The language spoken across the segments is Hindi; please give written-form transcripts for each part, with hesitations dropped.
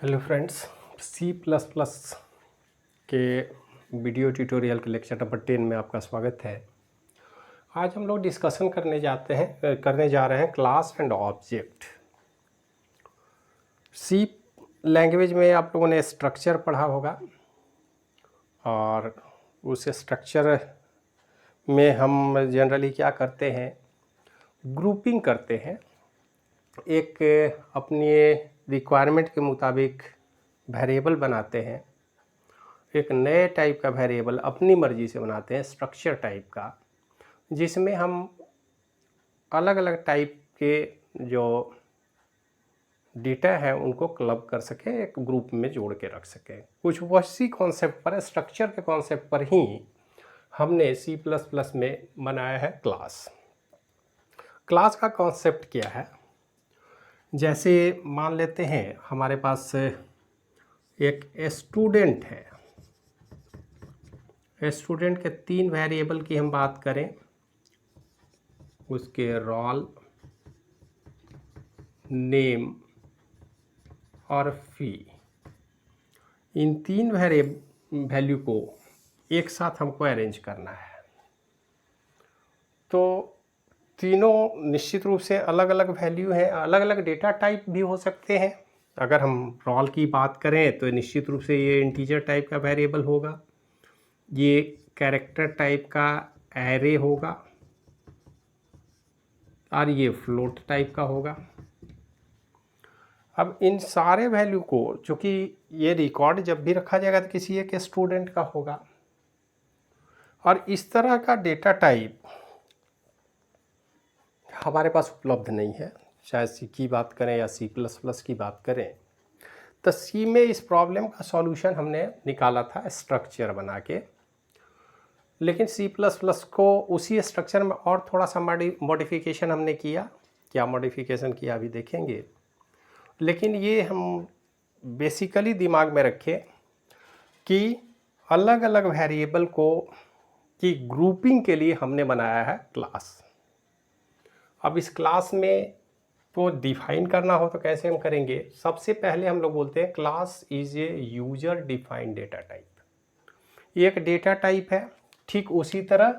Hello friends, C plus plus के वीडियो ट्यूटोरियल के लेक्चर नंबर 10 में आपका स्वागत है। आज हम लोग डिस्कशन करने जा रहे हैं class and object. C language में आप लोगों ने स्ट्रक्चर पढ़ा होगा और उस स्ट्रक्चर में हम जनरली क्या करते हैं, ग्रुपिंग करते हैं। एक अपनी रिक्वायरमेंट के मुताबिक वेरिएबल बनाते हैं, एक नए टाइप का वेरिएबल अपनी मर्ज़ी से बनाते हैं, स्ट्रक्चर टाइप का, जिसमें हम अलग अलग टाइप के जो डेटा है उनको क्लब कर सकें, एक ग्रुप में जोड़ के रख सकें। कुछ वैसी कॉन्सेप्ट पर, स्ट्रक्चर के कॉन्सेप्ट पर ही हमने सी प्लस प्लस में बनाया है क्लास। क्लास का कॉन्सेप्ट क्या है? जैसे मान लेते हैं हमारे पास एक स्टूडेंट है। स्टूडेंट के 3 वेरिएबल की हम बात करें, उसके रोल, नेम और फी। इन 3 वैल्यू को एक साथ हमको अरेंज करना है। तो तीनों निश्चित रूप से अलग अलग वैल्यू हैं, अलग अलग डेटा टाइप भी हो सकते हैं। अगर हम रोल की बात करें तो निश्चित रूप से ये इंटीजर टाइप का वेरिएबल होगा, ये कैरेक्टर टाइप का एरे होगा और ये फ्लोट टाइप का होगा। अब इन सारे वैल्यू को, चूँकि ये रिकॉर्ड जब भी रखा जाएगा तो किसी एक स्टूडेंट का होगा, और इस तरह का डेटा टाइप हमारे पास उपलब्ध नहीं है। चाहे सी की बात करें या सी प्लस प्लस की बात करें, तो सी में इस प्रॉब्लम का सॉल्यूशन हमने निकाला था स्ट्रक्चर बना के। लेकिन सी प्लस प्लस को उसी स्ट्रक्चर में और थोड़ा सा मॉडिफिकेशन हमने किया। क्या मॉडिफिकेशन किया अभी देखेंगे, लेकिन ये हम बेसिकली दिमाग में रखें कि अलग अलग वेरिएबल को की ग्रुपिंग के लिए हमने बनाया है क्लास। अब इस क्लास में तो डिफाइन करना हो तो कैसे हम करेंगे? सबसे पहले हम लोग बोलते हैं class is a user defined data type. ये एक डेटा टाइप है, ठीक उसी तरह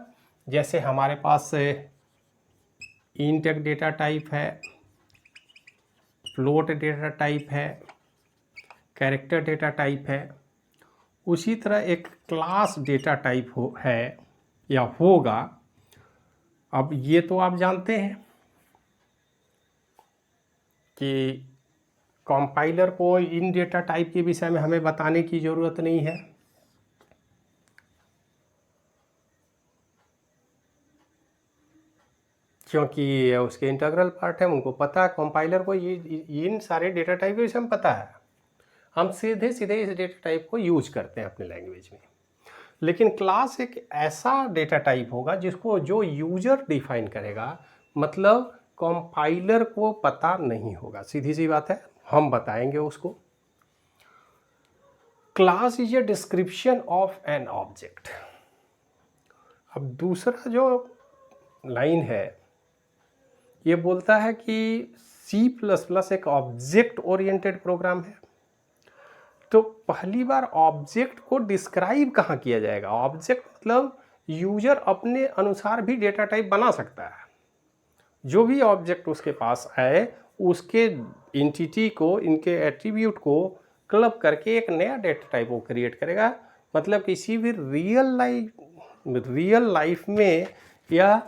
जैसे हमारे पास इंट एक डेटा टाइप है, फ्लोट डेटा टाइप है, कैरेक्टर डेटा टाइप है, उसी तरह एक क्लास डेटा टाइप है या होगा। अब ये तो आप जानते हैं कि कंपाइलर को इन डेटा टाइप के विषय में हमें बताने की ज़रूरत नहीं है। क्योंकि ये उसके इंटीग्रल पार्ट है, उनको पता है, कंपाइलर को ये इन सारे डेटा टाइप के विषय में पता है। हम सीधे सीधे इस डेटा टाइप को यूज करते हैं अपने लैंग्वेज में। लेकिन क्लास एक ऐसा डेटा टाइप होगा जिसको जो यूजर डिफाइन करेगा, मतलब कंपाइलर को पता नहीं होगा। सीधी सी बात है, हम बताएंगे उसको। Class is a description of an object. अब दूसरा जो लाइन है ये बोलता है कि सी प्लस प्लस एक ऑब्जेक्ट ओरिएंटेड प्रोग्राम है। तो पहली बार ऑब्जेक्ट को डिस्क्राइब कहाँ किया जाएगा? ऑब्जेक्ट मतलब यूजर अपने अनुसार भी डेटा टाइप बना सकता है। जो भी ऑब्जेक्ट उसके पास आए, उसके एंटिटी को, इनके एट्रीब्यूट को क्लब करके एक नया डेटा टाइप वो क्रिएट करेगा। मतलब किसी भी रियल लाइफ में या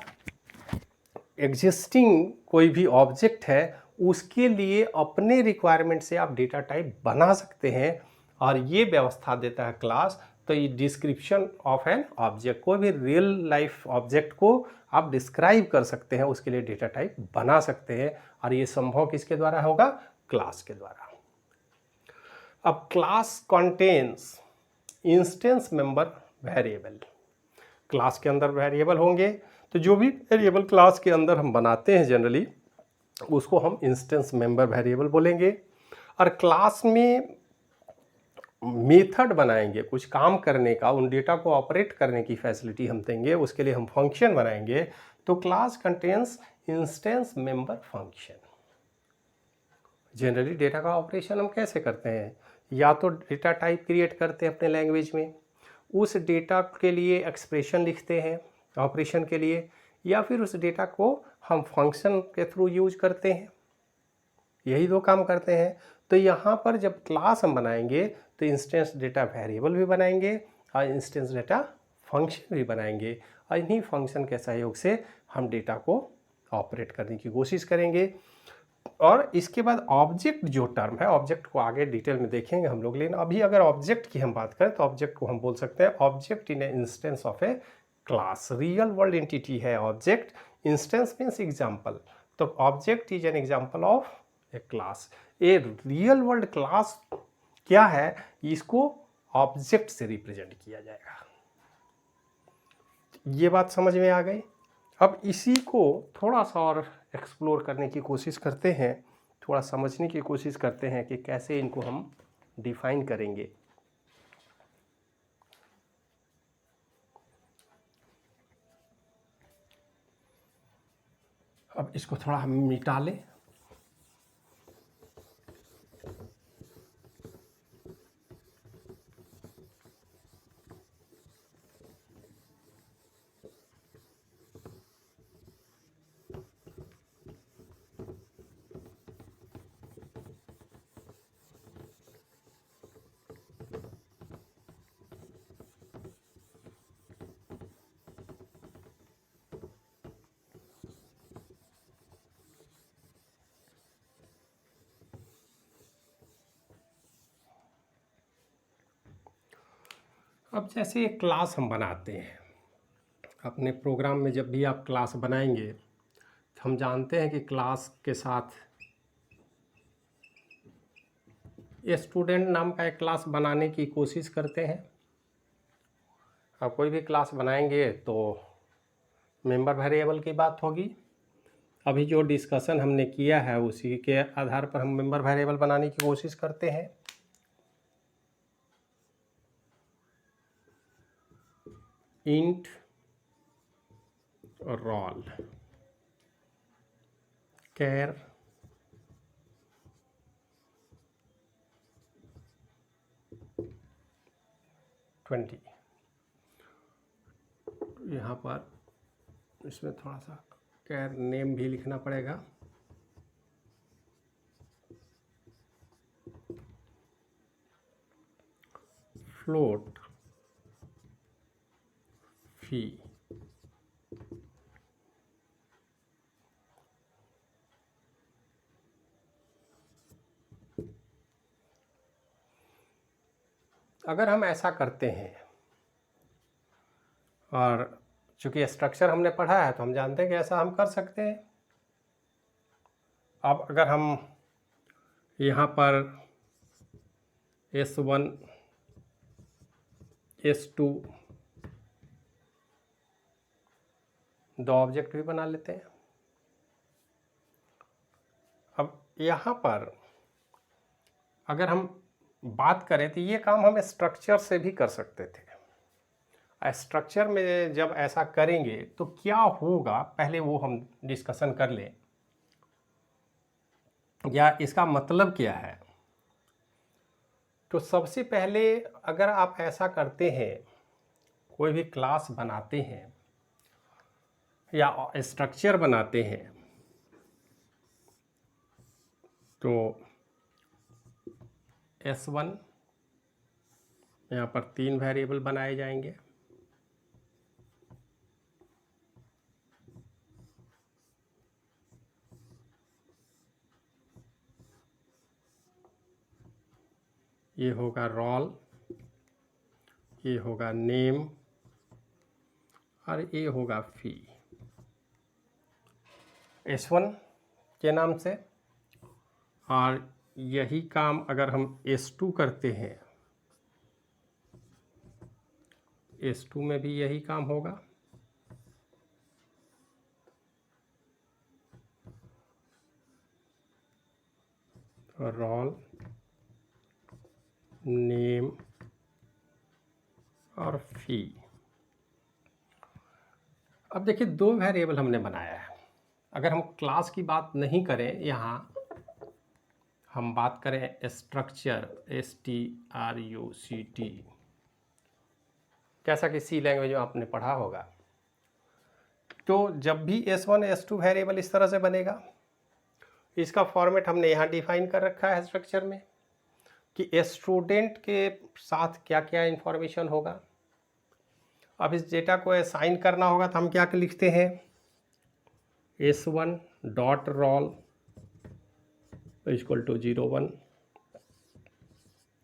एग्जिस्टिंग कोई भी ऑब्जेक्ट है, उसके लिए अपने रिक्वायरमेंट से आप डेटा टाइप बना सकते हैं, और ये व्यवस्था देता है क्लास। तो ये डिस्क्रिप्शन ऑफ एन ऑब्जेक्ट, कोई भी रियल लाइफ ऑब्जेक्ट को आप डिस्क्राइब कर सकते हैं, उसके लिए डेटा टाइप बना सकते हैं, और ये संभव किसके द्वारा होगा? क्लास के द्वारा। अब class contains instance member variable. Class के अंदर वेरिएबल होंगे, तो जो भी वेरिएबल क्लास के अंदर हम बनाते हैं जनरली, उसको हम इंस्टेंस मेंबर वेरिएबल बोलेंगे। और क्लास में मेथड बनाएंगे, कुछ काम करने का, उन डेटा को ऑपरेट करने की फैसिलिटी हम देंगे, उसके लिए हम फंक्शन बनाएंगे। तो class contains instance member function. Generally data का ऑपरेशन हम कैसे करते हैं, या तो डेटा टाइप क्रिएट करते हैं अपने लैंग्वेज में, उस डेटा के लिए एक्सप्रेशन लिखते हैं ऑपरेशन के लिए, या फिर उस डेटा को हम फंक्शन के थ्रू यूज करते हैं। यही दो काम करते हैं। तो यहाँ पर जब क्लास हम बनाएंगे तो इंस्टेंस डेटा वेरिएबल भी बनाएंगे और इंस्टेंस डेटा फंक्शन भी बनाएंगे, और इन्हीं फंक्शन के सहयोग से हम डेटा को ऑपरेट करने की कोशिश करेंगे। और इसके बाद ऑब्जेक्ट जो टर्म है, ऑब्जेक्ट को आगे डिटेल में देखेंगे हम लोग, लेकिन अभी अगर ऑब्जेक्ट की हम बात करें तो ऑब्जेक्ट को हम बोल सकते हैं object in A instance of A class. Real world entity है ऑब्जेक्ट, इंस्टेंस मीन्स एग्जाम्पल, तो object is an example of A class. A real world class क्या है, इसको ऑब्जेक्ट से रिप्रेजेंट किया जाएगा। ये बात समझ में आ गई। अब इसी को थोड़ा सा और एक्सप्लोर करने की कोशिश करते हैं, थोड़ा समझने की कोशिश करते हैं कि कैसे इनको हम डिफाइन करेंगे। अब इसको थोड़ा हम मिटा लें। अब जैसे एक क्लास हम बनाते हैं अपने प्रोग्राम में, जब भी आप क्लास बनाएंगे तो हम जानते हैं कि क्लास के साथ स्टूडेंट नाम का एक क्लास बनाने की कोशिश करते हैं। अब कोई भी क्लास बनाएंगे तो मेंबर वेरिएबल की बात होगी। अभी जो डिस्कशन हमने किया है उसी के आधार पर हम मेंबर वेरिएबल बनाने की कोशिश करते हैं। इंट रोल कैर ट्वेंटी, यहाँ पर इसमें थोड़ा सा कैर नेम भी लिखना पड़ेगा। फ्लोट फी, अगर हम ऐसा करते हैं, और चूंकि स्ट्रक्चर हमने पढ़ा है तो हम जानते हैं कि ऐसा हम कर सकते हैं। अब अगर हम यहाँ पर S1 S2 दो ऑब्जेक्ट भी बना लेते हैं। अब यहाँ पर अगर हम बात करें तो ये काम हम स्ट्रक्चर से भी कर सकते थे। स्ट्रक्चर में जब ऐसा करेंगे तो क्या होगा, पहले वो हम डिस्कशन कर लें, या इसका मतलब क्या है। तो सबसे पहले अगर आप ऐसा करते हैं, कोई भी क्लास बनाते हैं या स्ट्रक्चर बनाते हैं, तो S1 यहाँ पर 3 वेरिएबल बनाए जाएंगे। ये होगा रोल, ये होगा नेम, और ये होगा फी S1 के नाम से। और यही काम अगर हम S2 करते हैं, S2 में भी यही काम होगा। रोल, नेम और फी। अब देखिए, 2 वेरिएबल हमने बनाया है। अगर हम क्लास की बात नहीं करें, यहाँ हम बात करें स्ट्रक्चर, STRUCT, कैसा कि सी लैंग्वेज में आपने पढ़ा होगा, तो जब भी S1 S2 वेरिएबल इस तरह से बनेगा, इसका फॉर्मेट हमने यहाँ डिफाइन कर रखा है स्ट्रक्चर में कि स्टूडेंट के साथ क्या क्या इंफॉर्मेशन होगा। अब इस डेटा को असाइन करना होगा तो हम क्या लिखते हैं, S1 dot roll equal to 01,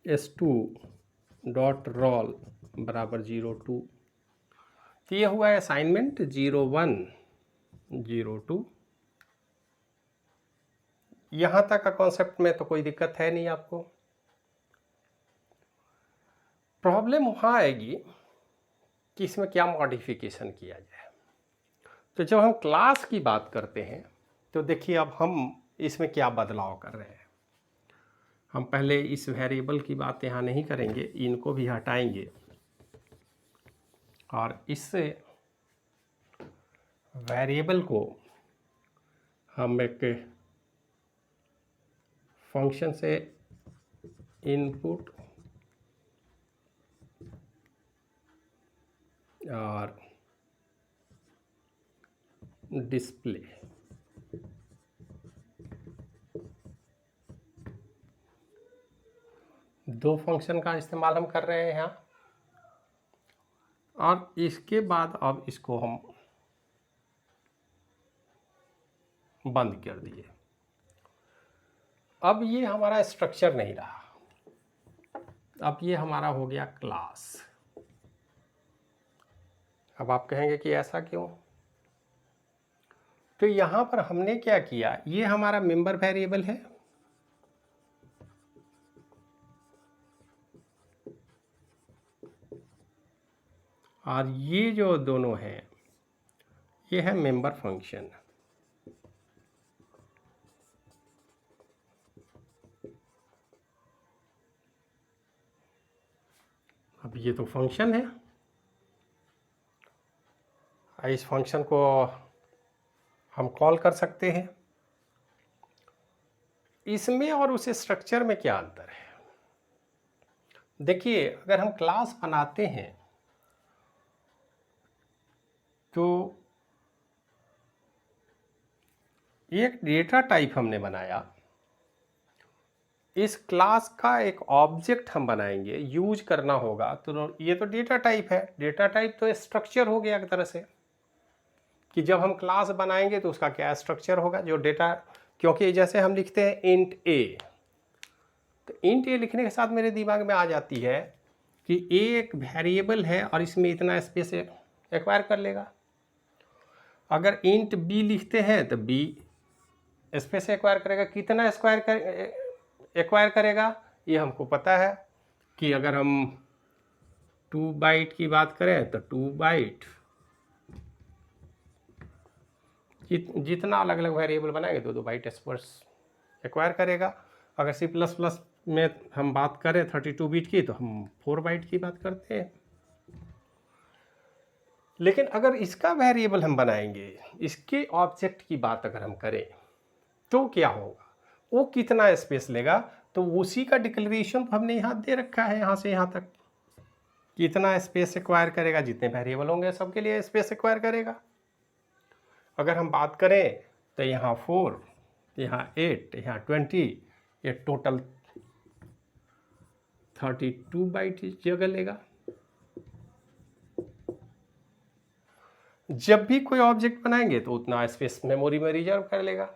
S2 dot roll बराबर 02। तो ये हुआ असाइनमेंट 01 02। यहाँ तक का कॉन्सेप्ट में तो कोई दिक्कत है नहीं आपको। प्रॉब्लम वहाँ आएगी कि इसमें क्या मॉडिफिकेशन किया जाए। तो जब हम क्लास की बात करते हैं तो देखिए अब हम इसमें क्या बदलाव कर रहे हैं। हम पहले इस वेरिएबल की बात यहाँ नहीं करेंगे, इनको भी हटाएंगे और इससे वेरिएबल को हम एक फंक्शन से इनपुट और डिस्प्ले, दो फंक्शन का इस्तेमाल हम कर रहे हैं यहाँ। और इसके बाद अब इसको हम बंद कर दिए। अब ये हमारा स्ट्रक्चर नहीं रहा, अब ये हमारा हो गया क्लास। अब आप कहेंगे कि ऐसा क्यों? तो यहाँ पर हमने क्या किया, ये हमारा मेंबर वेरिएबल है, और ये जो दोनों हैं ये है मेंबर फंक्शन। अब ये तो फंक्शन है, इस फंक्शन को हम कॉल कर सकते हैं। इसमें और उस स्ट्रक्चर में क्या अंतर है? देखिए, अगर हम क्लास बनाते हैं तो एक डेटा टाइप हमने बनाया, इस क्लास का एक ऑब्जेक्ट हम बनाएंगे, यूज करना होगा। तो ये तो डेटा टाइप है, डेटा टाइप तो स्ट्रक्चर हो गया एक तरह से, कि जब हम क्लास बनाएंगे तो उसका क्या स्ट्रक्चर होगा, जो डेटा, क्योंकि जैसे हम लिखते हैं इंट ए, तो इंट ए लिखने के साथ मेरे दिमाग में आ जाती है कि ए एक वेरिएबल है और इसमें इतना स्पेस एक्वायर कर लेगा। अगर इंट बी लिखते हैं तो बी स्पेस एक्वायर करेगा, कितना एक्वायर करेगा ये हमको पता है कि अगर हम 2 बाइट की बात करें तो 2 बाइट, जितना अलग अलग वेरिएबल बनाएंगे 2 बाइट स्पेस एक्वायर करेगा। अगर C++ में हम बात करें 32 बिट की तो हम 4 बाइट की बात करते हैं। लेकिन अगर इसका वेरिएबल हम बनाएंगे, इसके ऑब्जेक्ट की बात अगर हम करें तो क्या होगा, वो कितना स्पेस लेगा, तो उसी का डिक्लेरेशन तो हमने यहाँ दे रखा है, यहाँ से यहाँ तक कितना स्पेस एक्वायर करेगा, जितने वेरिएबल होंगे सबके लिए स्पेस एक्वायर करेगा। अगर हम बात करें तो यहाँ 4, यहाँ 8, यहाँ 20, ये टोटल 32 बाइट जगह लेगा। जब भी कोई ऑब्जेक्ट बनाएंगे तो उतना स्पेस मेमोरी में रिजर्व कर लेगा।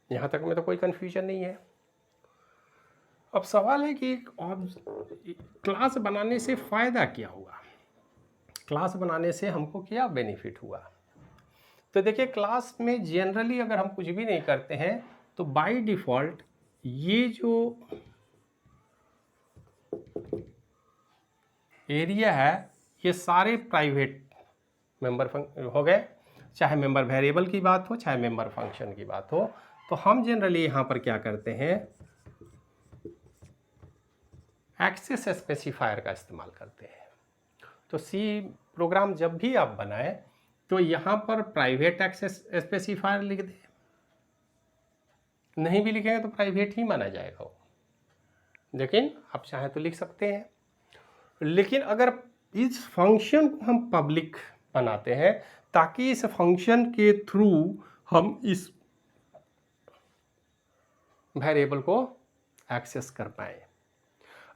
यहाँ तक में तो कोई कन्फ्यूजन नहीं है। अब सवाल है कि क्लास बनाने से फ़ायदा क्या हुआ, क्लास बनाने से हमको क्या बेनिफिट हुआ। तो देखिए, क्लास में जनरली अगर हम कुछ भी नहीं करते हैं तो बाय डिफ़ॉल्ट ये जो एरिया है ये सारे प्राइवेट मेंबर हो गए, चाहे मेंबर वेरिएबल की बात हो चाहे मेंबर फंक्शन की बात हो। तो हम जनरली यहाँ पर क्या करते हैं, एक्सेस स्पेसिफायर का इस्तेमाल करते हैं। तो सी प्रोग्राम जब भी आप बनाएं तो यहाँ पर प्राइवेट एक्सेस स्पेसिफायर लिख दें नहीं भी लिखेंगे तो प्राइवेट ही माना जाएगा वो, लेकिन आप चाहें तो लिख सकते हैं। लेकिन अगर इस फंक्शन को हम पब्लिक बनाते हैं ताकि इस फंक्शन के थ्रू हम इस वेरिएबल को एक्सेस कर पाए।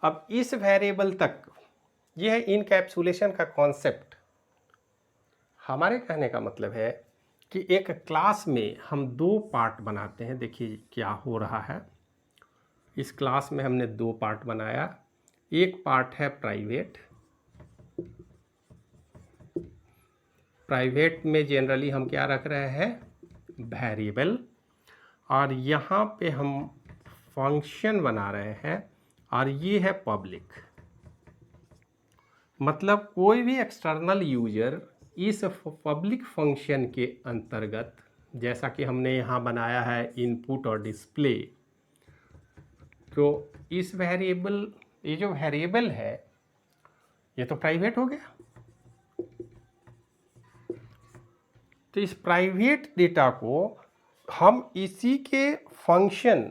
अब इस वेरिएबल तक, यह है इनकैप्सुलेशन का कॉन्सेप्ट। हमारे कहने का मतलब है कि एक क्लास में हम दो पार्ट बनाते हैं। देखिए क्या हो रहा है, इस क्लास में हमने दो पार्ट बनाया। एक पार्ट है प्राइवेट। प्राइवेट में जनरली हम क्या रख रहे हैं, वेरिएबल, और यहाँ पे हम फंक्शन बना रहे हैं, और ये है पब्लिक। मतलब कोई भी एक्सटर्नल यूजर इस पब्लिक फंक्शन के अंतर्गत, जैसा कि हमने यहाँ बनाया है इनपुट और डिस्प्ले, तो इस वेरिएबल, ये जो वेरिएबल है ये तो प्राइवेट हो गया, तो इस प्राइवेट डेटा को हम इसी के फंक्शन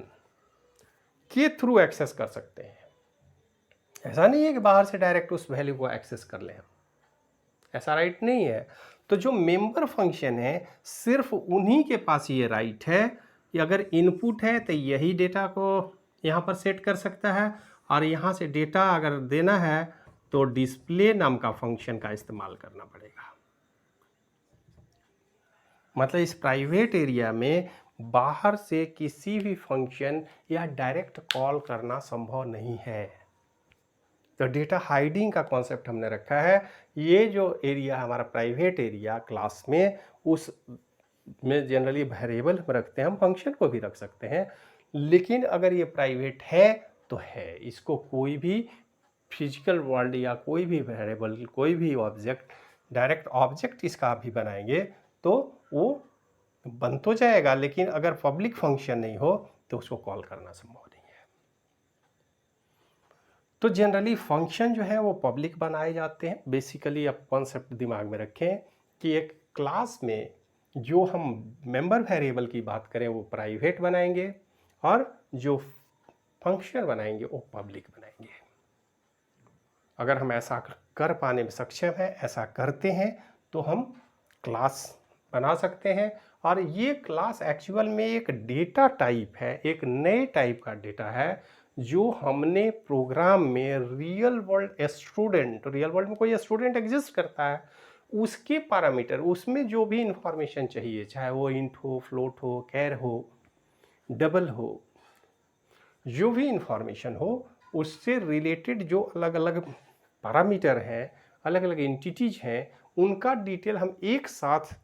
के थ्रू एक्सेस कर सकते हैं। ऐसा नहीं है कि बाहर से डायरेक्ट उस वैल्यू को एक्सेस कर लें हम, ऐसा राइट नहीं है। तो जो मेंबर फंक्शन है सिर्फ उन्हीं के पास ये राइट है कि अगर इनपुट है तो यही डेटा को यहाँ पर सेट कर सकता है, और यहाँ से डेटा अगर देना है तो डिस्प्ले नाम का फंक्शन का इस्तेमाल करना पड़ेगा। मतलब इस प्राइवेट एरिया में बाहर से किसी भी फंक्शन या डायरेक्ट कॉल करना संभव नहीं है। तो डेटा हाइडिंग का कॉन्सेप्ट हमने रखा है। ये जो एरिया हमारा प्राइवेट एरिया क्लास में, उस में जनरली वेरिएबल हम रखते हैं, हम फंक्शन को भी रख सकते हैं, लेकिन अगर ये प्राइवेट है तो है, इसको कोई भी फिजिकल वर्ल्ड या कोई भी वेरिएबल, कोई भी ऑब्जेक्ट, डायरेक्ट ऑब्जेक्ट इसका भी बनाएंगे तो वो बन तो जाएगा, लेकिन अगर पब्लिक फंक्शन नहीं हो तो उसको कॉल करना संभव नहीं है। तो जनरली फंक्शन जो है वो पब्लिक बनाए जाते हैं। बेसिकली आप कॉन्सेप्ट दिमाग में रखें कि एक क्लास में जो हम मेंबर वेरिएबल की बात करें वो प्राइवेट बनाएंगे, और जो फंक्शन बनाएंगे वो पब्लिक बनाएंगे। अगर हम ऐसा कर पाने में सक्षम हैं, ऐसा करते हैं, तो हम क्लास बना सकते हैं। और ये क्लास एक्चुअल में एक डेटा टाइप है, एक नए टाइप का डेटा है जो हमने प्रोग्राम में real world student, real world में कोई स्टूडेंट एग्जिस्ट करता है, उसके पैरामीटर, उसमें जो भी इंफॉर्मेशन चाहिए, चाहे वो इंट हो, फ्लोट हो, कैर हो, डबल हो, जो भी इंफॉर्मेशन हो, उससे रिलेटेड जो अलग अलग पैरामीटर हैं, अलग अलग एंटिटीज हैं, उनका डिटेल हम एक साथ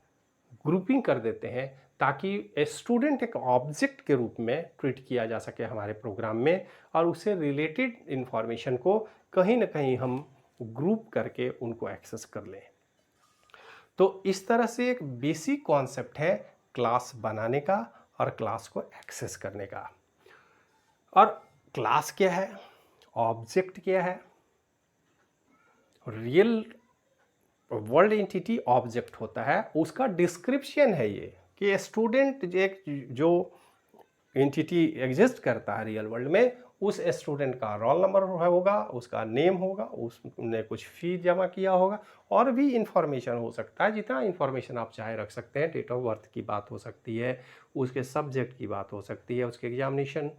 ग्रुपिंग कर देते हैं ताकि स्टूडेंट एक ऑब्जेक्ट के रूप में ट्रीट किया जा सके हमारे प्रोग्राम में, और उससे रिलेटेड इंफॉर्मेशन को कहीं ना कहीं हम ग्रुप करके उनको एक्सेस कर लें। तो इस तरह से एक बेसिक कॉन्सेप्ट है क्लास बनाने का और क्लास को एक्सेस करने का। और क्लास क्या है, ऑब्जेक्ट क्या है, रियल वर्ल्ड एंटिटी ऑब्जेक्ट होता है, उसका डिस्क्रिप्शन है ये कि स्टूडेंट एक जो एंटिटी एग्जिस्ट करता है रियल वर्ल्ड में, उस स्टूडेंट का रोल नंबर होगा, उसका नेम होगा, उसने कुछ फी जमा किया होगा, और भी इंफॉर्मेशन हो सकता है, जितना इंफॉर्मेशन आप चाहे रख सकते हैं। डेट ऑफ बर्थ की बात हो सकती है, उसके सब्जेक्ट की बात हो सकती है, उसके एग्जामिनेशन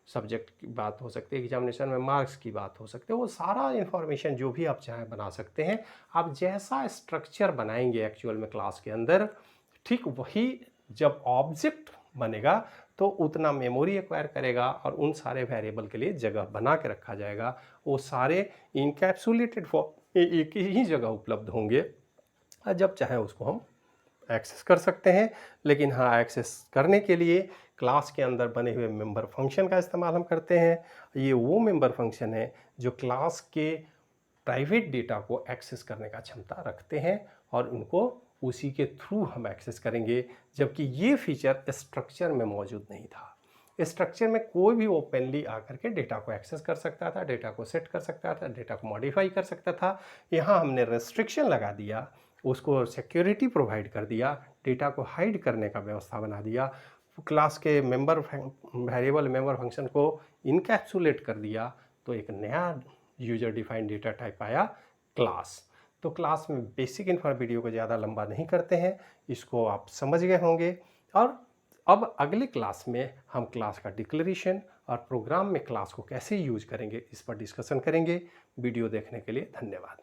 सब्जेक्ट की बात हो सकती है, एग्जामिनेशन में मार्क्स की बात हो सकती है, वो सारा इन्फॉर्मेशन जो भी आप चाहें बना सकते हैं। आप जैसा स्ट्रक्चर बनाएंगे एक्चुअल में क्लास के अंदर, ठीक वही जब ऑब्जेक्ट बनेगा तो उतना मेमोरी एक्वायर करेगा, और उन सारे वेरिएबल के लिए जगह बना के रखा जाएगा। वो सारे इनकैप्सुलेटेड फॉर्म एक ही जगह उपलब्ध होंगे, और जब चाहे उसको हम एक्सेस कर सकते हैं। लेकिन हाँ, एक्सेस करने के लिए क्लास के अंदर बने हुए मेंबर फंक्शन का इस्तेमाल हम करते हैं। ये वो मेंबर फंक्शन है जो क्लास के प्राइवेट डेटा को एक्सेस करने का क्षमता रखते हैं, और उनको उसी के थ्रू हम एक्सेस करेंगे, जबकि ये फीचर स्ट्रक्चर में मौजूद नहीं था। स्ट्रक्चर में कोई भी ओपनली आकर के डेटा को एक्सेस कर सकता था, डेटा को सेट कर सकता था, डेटा को मॉडिफाई कर सकता था। यहाँ हमने रेस्ट्रिक्शन लगा दिया, उसको सिक्योरिटी प्रोवाइड कर दिया, डेटा को हाइड करने का व्यवस्था बना दिया, क्लास के वेरिएबल मेंबर फंक्शन को इनकैप्सुलेट कर दिया तो एक नया यूजर डिफाइंड डेटा टाइप आया क्लास। तो क्लास में बेसिक वीडियो को ज़्यादा लंबा नहीं करते हैं, इसको आप समझ गए होंगे। और अब अगले क्लास में हम क्लास का डिक्लेरेशन और प्रोग्राम में क्लास को कैसे यूज करेंगे इस पर डिस्कशन करेंगे। वीडियो देखने के लिए धन्यवाद।